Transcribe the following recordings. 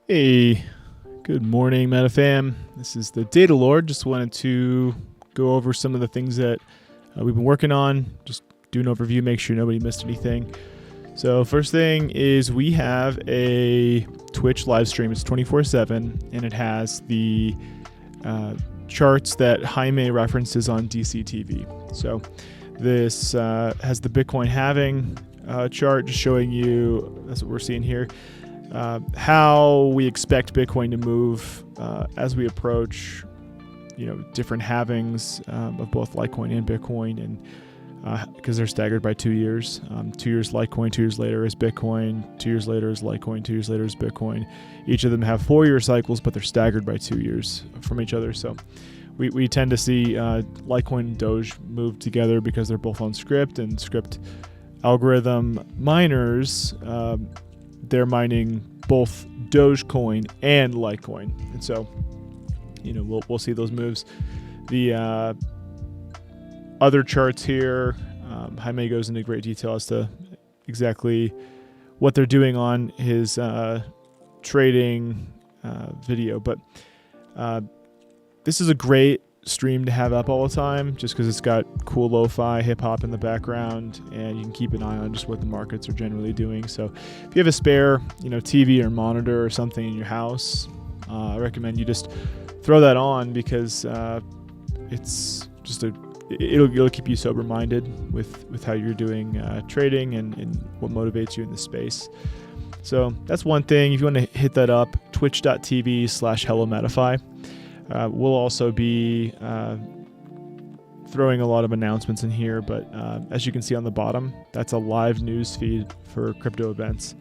Hey, good morning, METAFAM. This is the Data Lord. Just wanted to go over some of the things that we've been working on. Just do an overview, make sure nobody missed anything. So first thing is we have a Twitch live stream. It's 24/7, and it has the charts that Jaime references on DCTV. So this has the Bitcoin halving chart, just showing you, that's what we're seeing here, how we expect Bitcoin to move as we approach, different halvings of both Litecoin and Bitcoin, and because they're staggered by 2 years. 2 years Litecoin, 2 years later is Bitcoin, 2 years later is Litecoin, 2 years later is Bitcoin. Each of them have 4-year cycles, but they're staggered by 2 years from each other. So we tend to see Litecoin and Doge move together because they're both on Script, and Script algorithm miners, they're mining both Dogecoin and Litecoin. And so, we'll see those moves. The other charts here, Jaime goes into great detail as to exactly what they're doing on his trading video. But this is a great stream to have up all the time, just because it's got cool lo-fi hip-hop in the background, and you can keep an eye on just what the markets are generally doing. So if you have a spare TV or monitor or something in your house, I recommend you just throw that on, because it's just it'll keep you sober-minded with how you're doing trading and what motivates you in the space. So that's one thing. If you want to hit that up, twitch.tv/HelloMetify. We'll also be throwing a lot of announcements in here, but as you can see on the bottom, that's a live news feed for crypto events.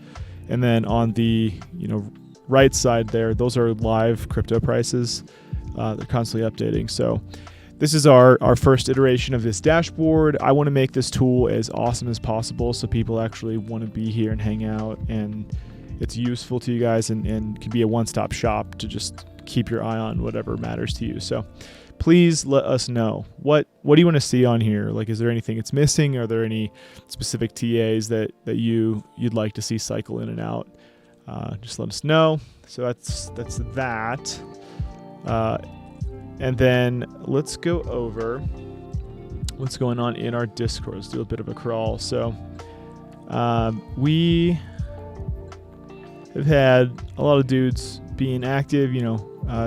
And then on the right side there, those are live crypto prices. They're constantly updating. So this is our first iteration of this dashboard. I want to make this tool as awesome as possible so people actually want to be here and hang out, and it's useful to you guys, and can be a one-stop shop to just keep your eye on whatever matters to you. So please let us know. What do you want to see on here? Like, is there anything it's missing? Are there any specific TAs that you'd like to see cycle in and out? Just let us know. So that's that. And then let's go over what's going on in our Discord. Let's do a bit of a crawl. So we have had a lot of dudes being active.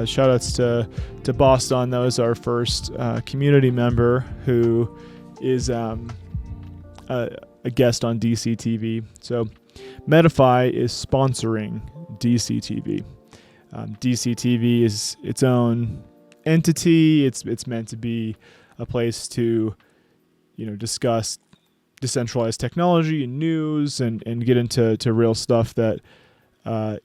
Shout outs to Boston. That was our first community member who is a guest on DCTV. So METAFAM is sponsoring DCTV. DCTV is its own entity. It's meant to be a place to discuss decentralized technology and news, and get into real stuff that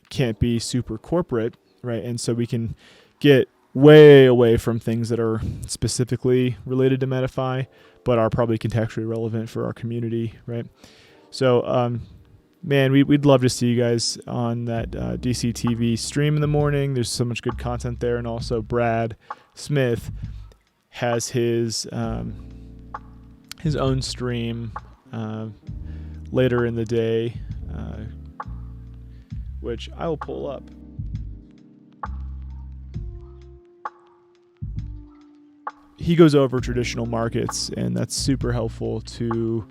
can't be super corporate, right? And so we can get way away from things that are specifically related to METAFAM, but are probably contextually relevant for our community, right? So, man, we'd love to see you guys on that DCTV stream in the morning. There's so much good content there. And also Brad Smith has his own stream later in the day, which I will pull up. He goes over traditional markets, and that's super helpful to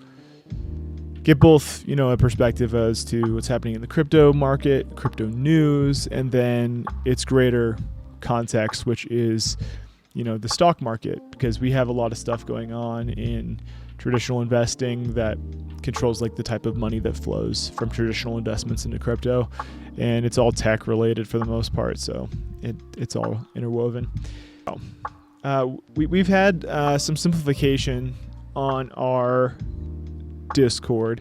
get both, a perspective as to what's happening in the crypto market, crypto news, and then its greater context, which is, the stock market, because we have a lot of stuff going on in traditional investing that controls like the type of money that flows from traditional investments into crypto, and it's all tech related for the most part, so it's all interwoven. We've had some simplification on our Discord.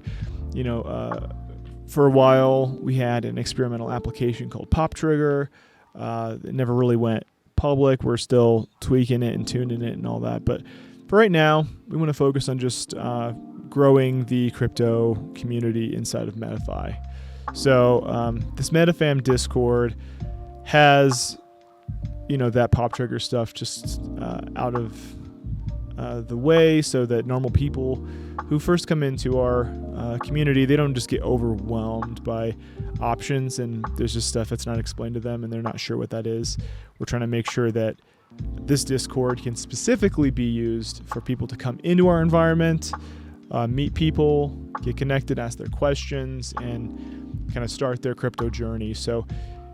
For a while we had an experimental application called Pop Trigger. It never really went public. We're still tweaking it and tuning it and all that, but for right now we want to focus on just growing the crypto community inside of METAFAM. So this METAFAM Discord has that Pop Trigger stuff just out of the way, so that normal people who first come into our community, they don't just get overwhelmed by options and there's just stuff that's not explained to them and they're not sure what that is. We're trying to make sure that this Discord can specifically be used for people to come into our environment, meet people, get connected, ask their questions, and kind of start their crypto journey. So,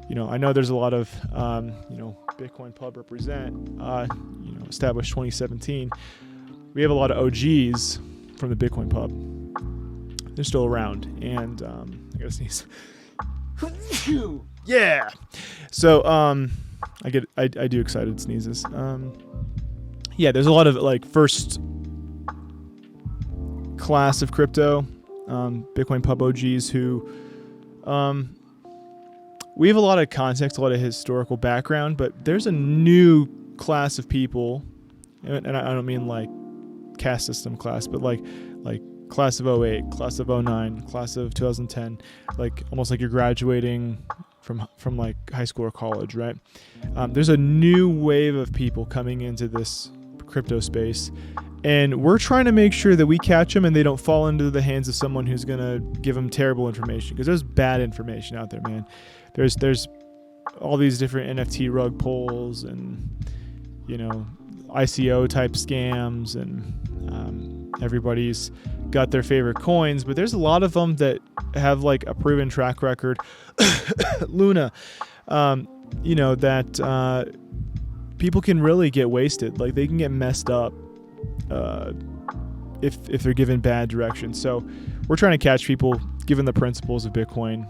I know there's a lot of, Bitcoin Pub represent, established 2017. We have a lot of OGs from the Bitcoin Pub. They're still around, and I gotta sneeze. Yeah. So I do excited sneezes. There's a lot of like first class of crypto, Bitcoin Pub OGs who, we have a lot of context, a lot of historical background, but there's a new class of people, and I don't mean like caste system class, but like class of 08, class of 09, class of 2010, like almost like you're graduating from like high school or college, right? There's a new wave of people coming into this crypto space, and we're trying to make sure that we catch them and they don't fall into the hands of someone who's going to give them terrible information, because there's bad information out there, man. There's all these different NFT rug pulls and, ICO type scams, and everybody's got their favorite coins, but there's a lot of them that have like a proven track record. Luna, that people can really get wasted. Like they can get messed up if they're given bad direction. So we're trying to catch people, given the principles of Bitcoin,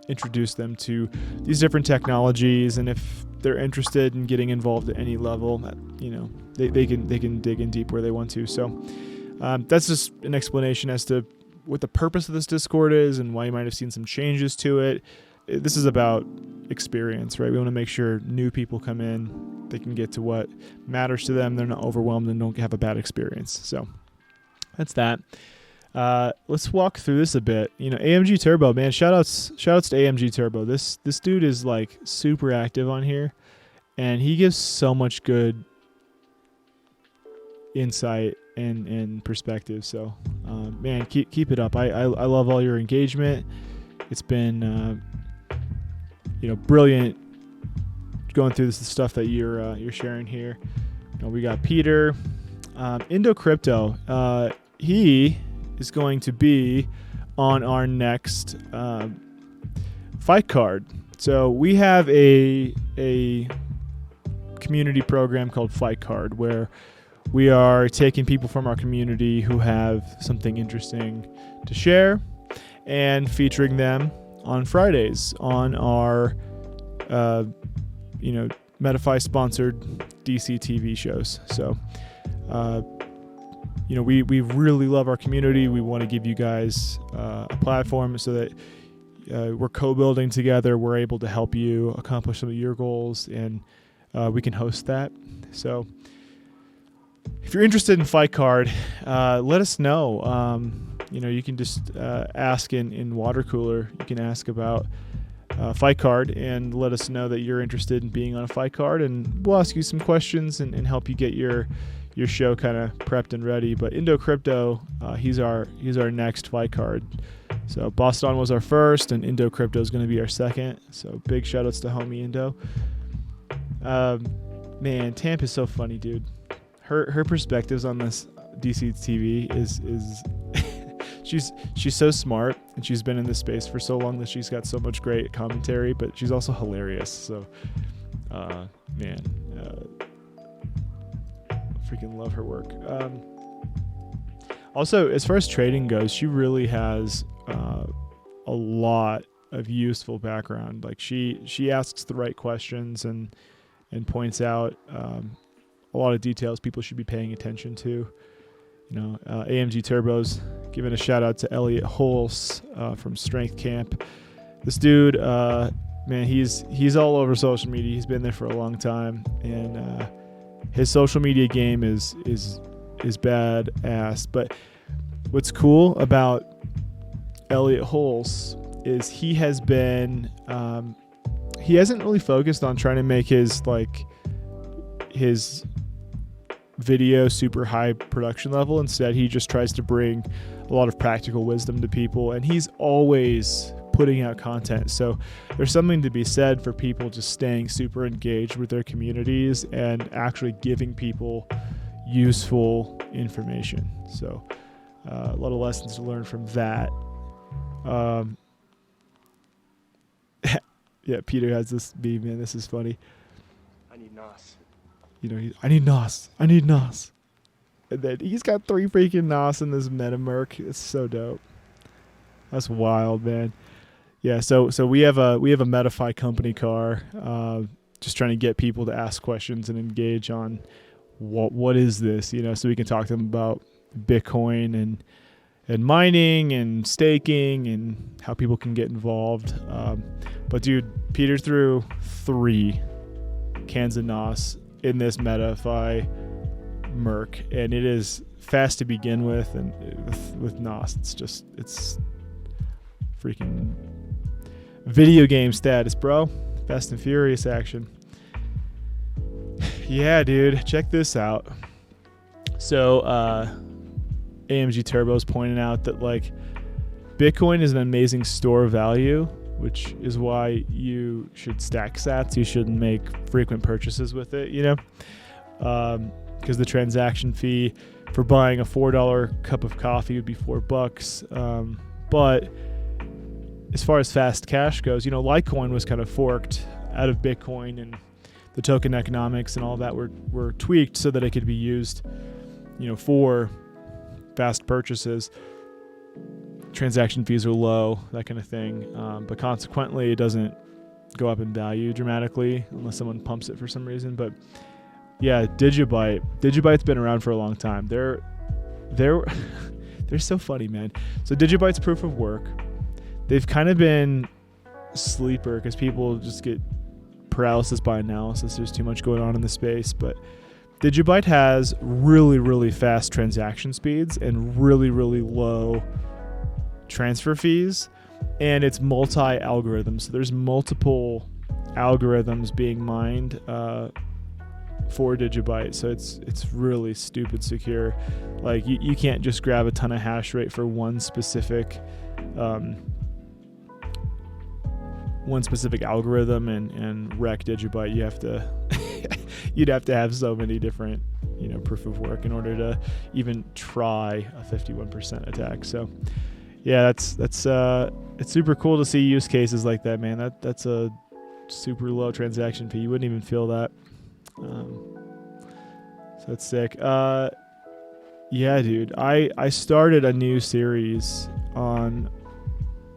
introduce them to these different technologies, and if they're interested in getting involved at any level, they can dig in deep where they want to. So that's just an explanation as to what the purpose of this Discord is and why you might have seen some changes to it. This is about experience, right? We want to make sure new people come in, they can get to what matters to them, they're not overwhelmed and don't have a bad experience. So that's that. Let's walk through this a bit. AMG Turbo, man, shout outs to AMG Turbo. This dude is like super active on here, and he gives so much good insight and perspective. So, man, keep it up. I love all your engagement. It's been, brilliant going through this stuff that you're sharing here. We got Peter, Indo Crypto. He is going to be on our next fight card. So we have a community program called Fight Card, where we are taking people from our community who have something interesting to share and featuring them on Fridays on our METAFAM sponsored DC TV shows. So we really love our community. We want to give you guys a platform so that we're co-building together. We're able to help you accomplish some of your goals, and we can host that. So if you're interested in Fight Card, let us know. You can just ask in Water Cooler. You can ask about Fight Card and let us know that you're interested in being on a Fight Card, and we'll ask you some questions and help you get your show kind of prepped and ready. But Indo Crypto, he's our next Fight Card. So Boston was our first, and Indo Crypto is going to be our second. So big shout outs to homie Indo. Man, Tamp is so funny, dude. Her perspectives on this DC TV is she's so smart, and she's been in this space for so long that she's got so much great commentary, but she's also hilarious. So freaking love her work. Also, as far as trading goes, she really has a lot of useful background. Like she asks the right questions and points out a lot of details people should be paying attention to. AMG Turbos, giving a shout out to Elliot Holz from Strength Camp. This dude, man, he's all over social media. He's been there for a long time, and his social media game is badass. But what's cool about Elliot Holz is he hasn't really focused on trying to make his video super high production level. Instead, he just tries to bring a lot of practical wisdom to people, and he's always putting out content. So there's something to be said for people just staying super engaged with their communities and actually giving people useful information. So a lot of lessons to learn from that. Yeah, Peter has this meme, man. This is funny. I need NOS. I need NOS. I need NOS. And then he's got 3 freaking NOS in this MetaMerc. It's so dope. That's wild, man. Yeah, so we have a MetaFi company car. Just trying to get people to ask questions and engage on what is this, so we can talk to them about Bitcoin and mining and staking and how people can get involved. But dude, Peter threw 3 cans of NOS in this MetaFi Merc, and it is fast to begin with, and with NOS, it's freaking video game status, bro. Fast and Furious action. Yeah, dude, check this out. So, AMG Turbo's pointing out that Bitcoin is an amazing store of value, which is why you should stack sats. You shouldn't make frequent purchases with it, because the transaction fee for buying a $4 cup of coffee would be $4. But as far as fast cash goes, Litecoin was kind of forked out of Bitcoin, and the token economics and all that were tweaked so that it could be used, for fast purchases. Transaction fees are low, that kind of thing. But consequently, it doesn't go up in value dramatically unless someone pumps it for some reason. But yeah, Digibyte's been around for a long time. They're so funny, man. So Digibyte's proof of work. They've kind of been sleeper because people just get paralysis by analysis. There's too much going on in the space. But Digibyte has really, really fast transaction speeds and really, really low transfer fees, and it's multi-algorithms. So there's multiple algorithms being mined for Digibyte. So it's really stupid secure. You can't just grab a ton of hash rate for one specific algorithm and wreck Digibyte. You have to you'd have to have so many different proof of work in order to even try a 51% attack. So yeah, that's it's super cool to see use cases like that, man. That's a super low transaction fee. You wouldn't even feel that. So that's sick. Yeah, dude. I started a new series on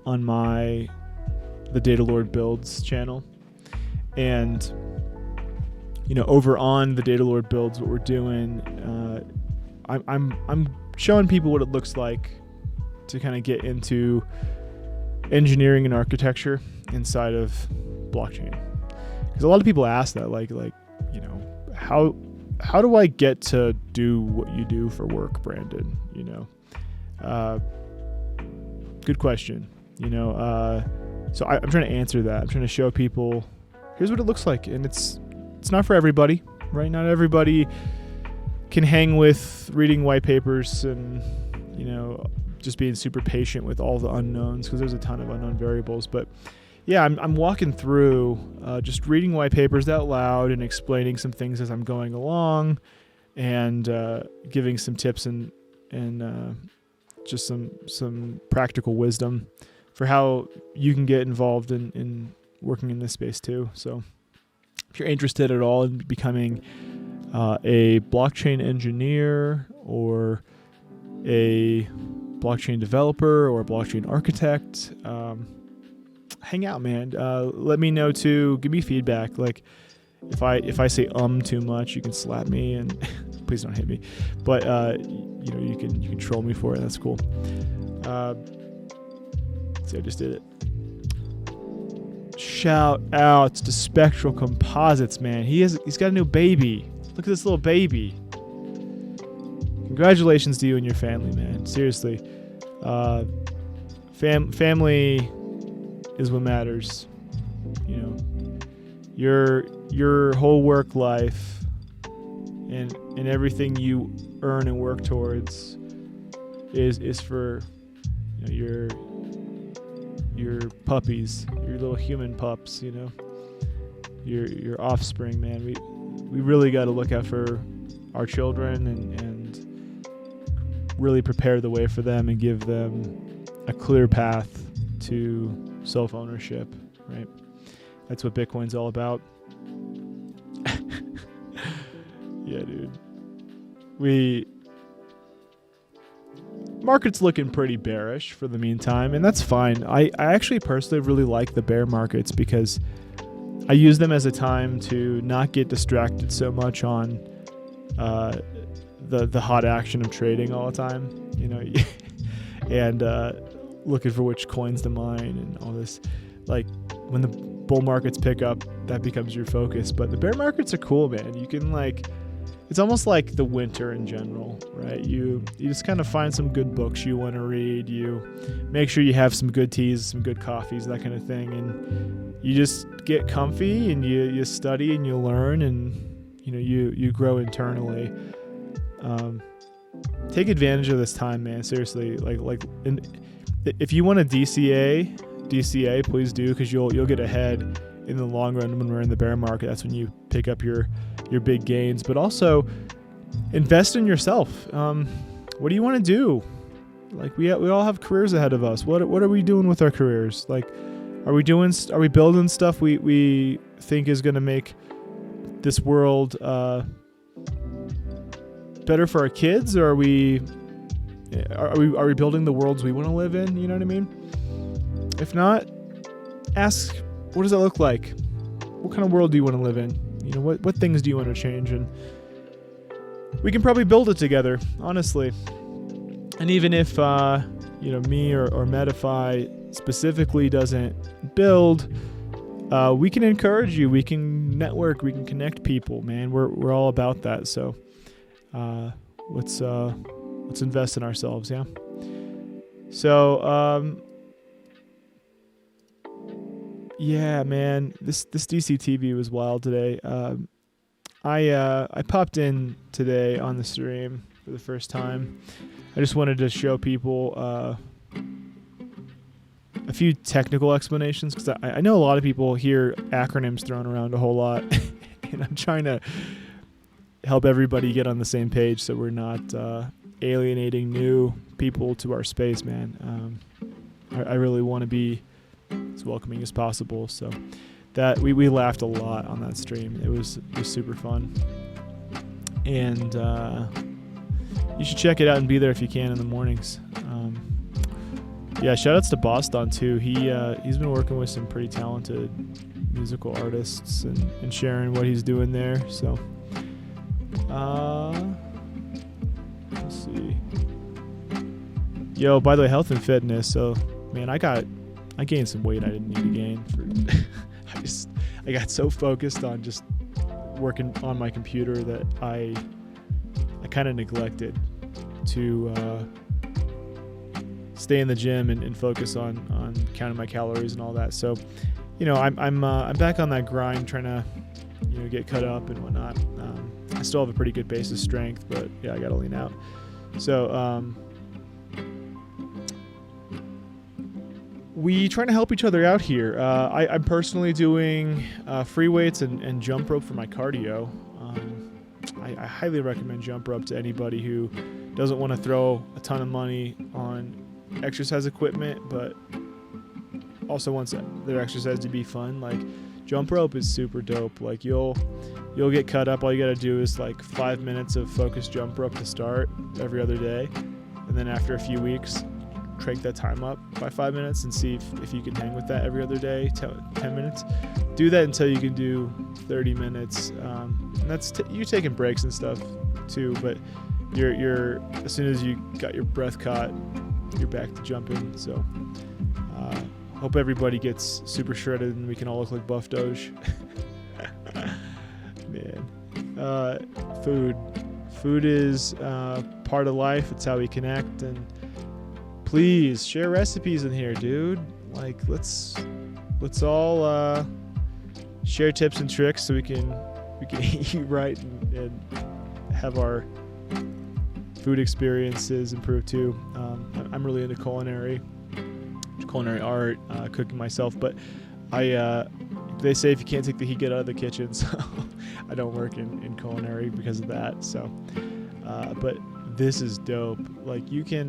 the Data Lord Builds channel, and over on the Data Lord Builds, what we're doing, I'm showing people what it looks like to kind of get into engineering and architecture inside of blockchain. Because a lot of people ask that, how do I get to do what you do for work, Brandon? Good question. So I'm trying to answer that. I'm trying to show people, here's what it looks like, and it's not for everybody, right? Not everybody can hang with reading white papers and just being super patient with all the unknowns, because there's a ton of unknown variables. But yeah, I'm walking through just reading white papers out loud and explaining some things as I'm going along, and giving some tips and just some practical wisdom for how you can get involved in working in this space too. So if you're interested at all in becoming a blockchain engineer or a blockchain developer or a blockchain architect, hang out, man. Let me know too. Give me feedback. If I say too much, you can slap me, and please don't hit me. But you can troll me for it. That's cool. See, I just did it. Shout out to Spectral Composites, man. He's got a new baby. Look at this little baby. Congratulations to you and your family, man. Seriously. Family is what matters. Your whole work life, and everything you earn and work towards is for your puppies, your little human pups, your offspring, man. We really got to look out for our children and really prepare the way for them and give them a clear path to self-ownership, right? That's what Bitcoin's all about. Yeah, dude. Market's looking pretty bearish for the meantime, and that's fine. I actually personally really like the bear markets because I use them as a time to not get distracted so much on the hot action of trading all the time, and looking for which coins to mine and all this. Like when the bull markets pick up, that becomes your focus. But the bear markets are cool, man. You can it's almost like the winter in general, right? You just kind of find some good books you want to read. You make sure you have some good teas, some good coffees, that kind of thing, and you just get comfy and you study and you learn and you grow internally. Take advantage of this time, man. Seriously, if you want a DCA, please do, because you'll get ahead in the long run when we're in the bear market. That's when you pick up your big gains. But also invest in yourself. What do you want to do? We all have careers ahead of us. What are we doing with our careers? Are we building stuff we think is going to make this world better for our kids, or are we building the worlds we want to live in? You know what I mean? If not, ask, what does that look like? What kind of world do you want to live in? What things do you want to change? And we can probably build it together, honestly. And even if me or METAFAM specifically doesn't build, we can encourage you. We can network. We can connect people, man. We're all about that. So let's invest in ourselves, yeah. So yeah, man, this DCTV was wild today. I popped in today on the stream for the first time. I just wanted to show people a few technical explanations, because I know a lot of people hear acronyms thrown around a whole lot, and I'm trying to help everybody get on the same page so we're not alienating new people to our space, man. I really want to be as welcoming as possible. So that we laughed a lot on that stream. It was super fun, and you should check it out and be there if you can in the mornings. Yeah, shout outs to Boston too. He's been working with some pretty talented musical artists and sharing what he's doing there. So let's see. Yo, by the way, health and fitness. So man, I gained some weight I didn't need to gain. I got so focused on just working on my computer that I kind of neglected to stay in the gym and focus on counting my calories and all that. So, I'm back on that grind, trying to get cut up and whatnot. I still have a pretty good base of strength, but yeah, I got to lean out. So we trying to help each other out here. I'm personally doing free weights and jump rope for my cardio. I highly recommend jump rope to anybody who doesn't want to throw a ton of money on exercise equipment, but also wants their exercise to be fun. Jump rope is super dope. You'll get cut up. All you got to do is 5 minutes of focused jump rope to start every other day, and then after a few weeks, crank that time up by 5 minutes and see if you can hang with that every other day. 10 minutes. Do that until you can do 30 minutes. And that's you're taking breaks and stuff too, but you're as soon as you got your breath caught, you're back to jumping. So hope everybody gets super shredded and we can all look like Buff Doge. Man, food is part of life. It's how we connect. And please share recipes in here, dude. Let's all share tips and tricks so we can eat right and have our food experiences improve too. I'm really into culinary art, cooking myself, but they say if you can't take the heat, get out of the kitchen. So I don't work in culinary because of that. So, but this is dope. Like you can,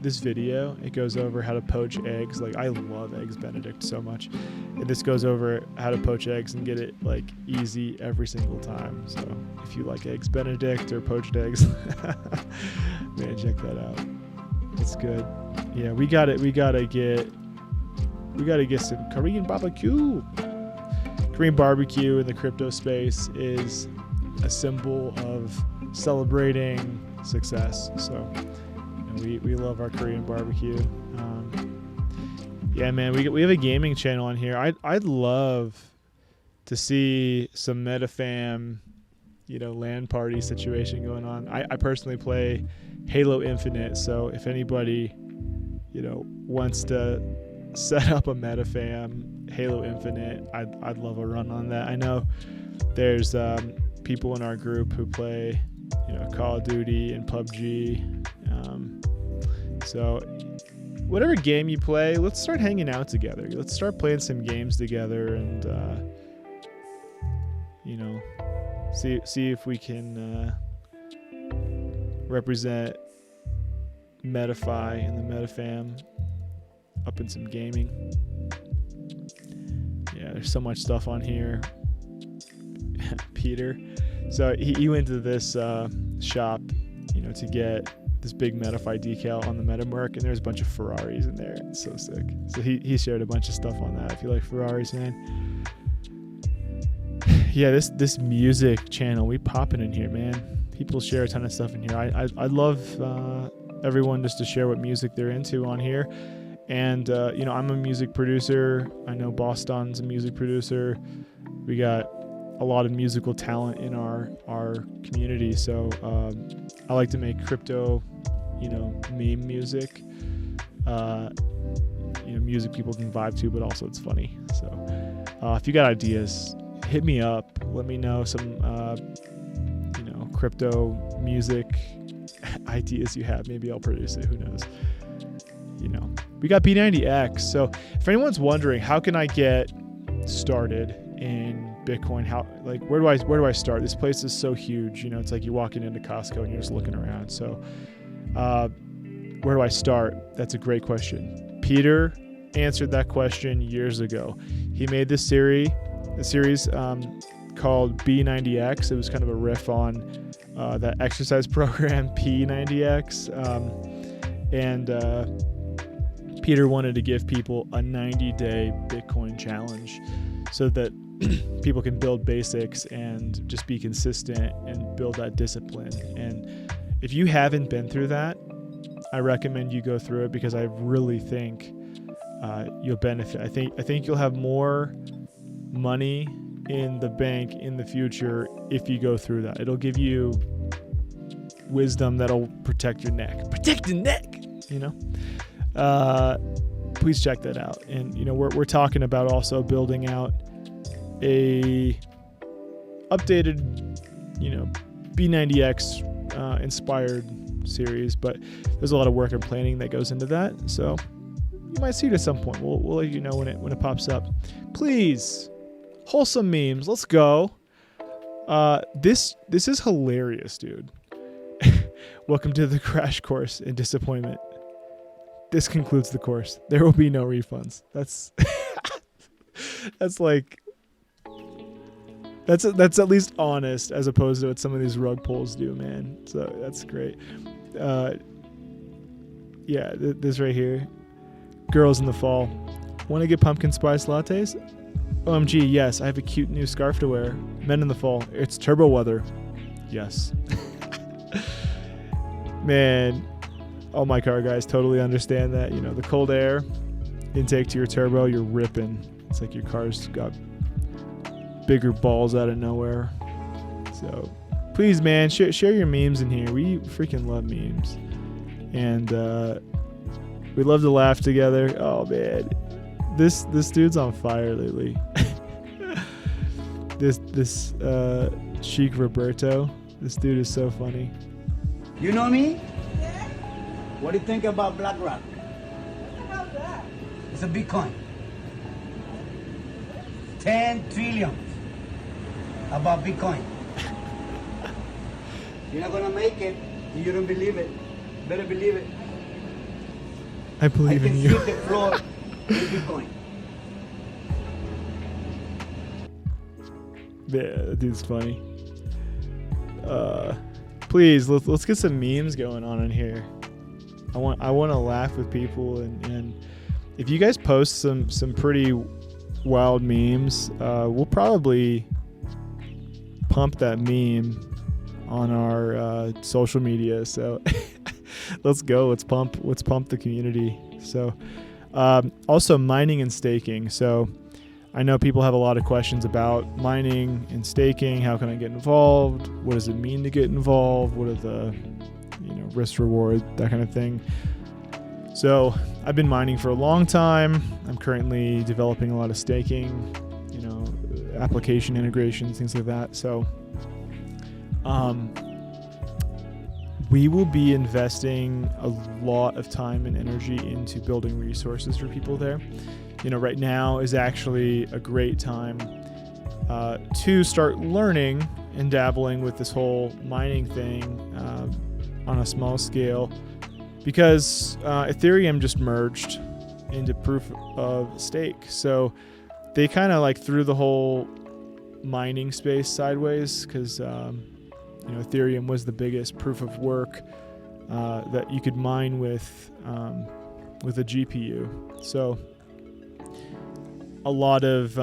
this video, it goes over how to poach eggs. Like I love Eggs Benedict so much. And this goes over how to poach eggs and get it like easy every single time. So if you like Eggs Benedict or poached eggs, man, check that out. It's good. Yeah, we gotta get some Korean barbecue. Korean barbecue in the crypto space is a symbol of celebrating success. So we love our Korean barbecue. Yeah, man, we have a gaming channel on here. I'd love to see some MetaFam, LAN party situation going on. I personally play Halo Infinite, so if anybody, wants to set up a MetaFam Halo Infinite, I'd love a run on that. I know there's people in our group who play, Call of Duty and PUBG. So whatever game you play, let's start hanging out together. Let's start playing some games together and, see if we can represent MetaFi and the MetaFam up in some gaming. Yeah, there's so much stuff on here. Peter. So he went to this shop, to get this big MetaFi decal on the MetaMark, and there's a bunch of Ferraris in there. It's so sick. So he shared a bunch of stuff on that. If you like Ferraris, man. Yeah, this music channel, we popping in here, man. People share a ton of stuff in here. I'd love everyone just to share what music they're into on here. And I'm a music producer. I know Boston's a music producer. We got a lot of musical talent in our community. So I like to make crypto, meme music. Music people can vibe to, but also it's funny. So if you got ideas, hit me up. Let me know some crypto music ideas you have. Maybe I'll produce it. Who knows? We got B90X. So if anyone's wondering, how can I get started in Bitcoin? Where do I start? This place is so huge. It's like you're walking into Costco and you're just looking around. So where do I start? That's a great question. Peter answered that question years ago. He made this series called B90X. It was kind of a riff on that exercise program P90X. Peter wanted to give people a 90-day Bitcoin challenge so that people can build basics and just be consistent and build that discipline. And if you haven't been through that, I recommend you go through it, because I really think you'll benefit. I think you'll have more money in the bank in the future if you go through that. It'll give you wisdom that'll protect your neck. Protect the neck, please check that out. And we're talking about also building out a updated B90X inspired series, but there's a lot of work and planning that goes into that, so you might see it at some point. We'll let you know when it pops up. Please, wholesome memes, let's go. This is hilarious, dude. Welcome to the crash course in disappointment. This concludes the course. There will be no refunds. That's that's at least honest, as opposed to what some of these rug pulls do, man. So that's great. This right here. Girls in the fall. Want to get pumpkin spice lattes? OMG, yes. I have a cute new scarf to wear. Men in the fall. It's turbo weather. Yes. Man, all my car guys totally understand that. The cold air intake to your turbo, you're ripping. It's like your car's got bigger balls out of nowhere. So please, man, share your memes in here. We freaking love memes. And we love to laugh together. Oh, man. This dude's on fire lately. This Chic Roberto. This dude is so funny. You know me? Yeah. What do you think about BlackRock? What the hell's that? It's a Bitcoin. 10 trillion about Bitcoin. You're not gonna make it if you don't believe it. Better believe it. I believe in you. I can see the floor with Bitcoin. Yeah, that dude's funny. Please let's get some memes going on in here. I want to laugh with people, and if you guys post some pretty wild memes, we'll probably pump that meme on our social media. So let's go. Let's pump the community. So also mining and staking. So I know people have a lot of questions about mining and staking. How can I get involved? What does it mean to get involved? What are the risk reward, that kind of thing. So I've been mining for a long time. I'm currently developing a lot of staking, application integrations, things like that. So we will be investing a lot of time and energy into building resources for people there. Right now is actually a great time to start learning and dabbling with this whole mining thing on a small scale, because Ethereum just merged into proof of stake. So they kind of threw the whole mining space sideways, because Ethereum was the biggest proof of work that you could mine with a GPU. So a lot of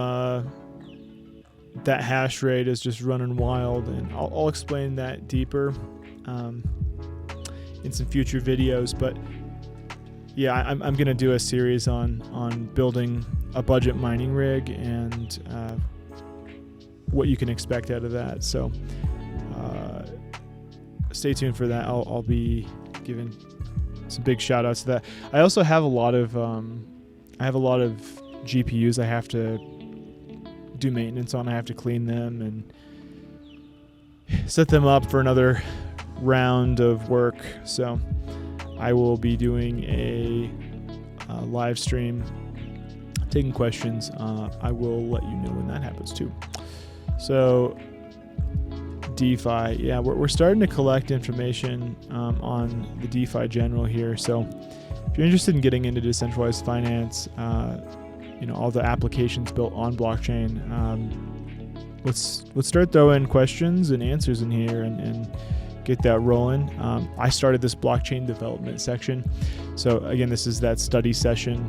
that hash rate is just running wild, and I'll explain that deeper in some future videos. But yeah, I'm going to do a series on building a budget mining rig and what you can expect out of that. So stay tuned for that. I'll be giving some big shout outs to that. I also have a lot of GPUs I have to do maintenance on. I have to clean them and set them up for another round of work. So I will be doing a live stream taking questions. I will let you know when that happens too. So DeFi, yeah, we're starting to collect information on the DeFi general here. So if you're interested in getting into decentralized finance, all the applications built on blockchain, let's start throwing questions and answers in here and get that rolling. I started this blockchain development section. So again, this is that study session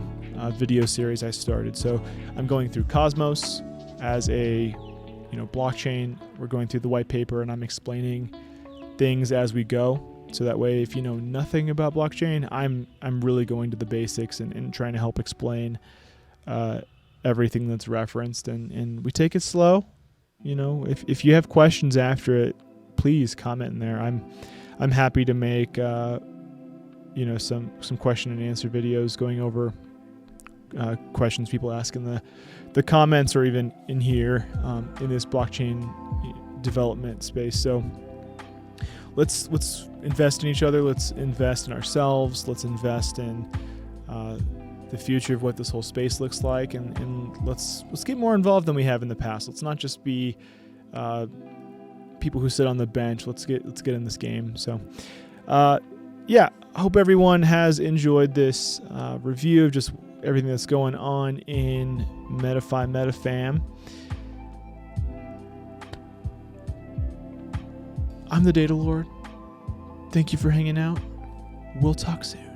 video series I started. So I'm going through Cosmos as a blockchain. We're going through the white paper, and I'm explaining things as we go. So that way, if you know nothing about blockchain, I'm really going to the basics and trying to help explain everything that's referenced, and we take it slow. If you have questions after it, please comment in there. I'm happy to make some question and answer videos going over questions people ask in the comments, or even in here in this blockchain development space. So let's invest in each other. Let's invest in ourselves. Let's invest in the future of what this whole space looks like, and let's get more involved than we have in the past. Let's not just be people who sit on the bench. Let's get in this game. So yeah, I hope everyone has enjoyed this review of just everything that's going on in METAFAM. I'm the Data Lord. Thank you for hanging out. We'll talk soon.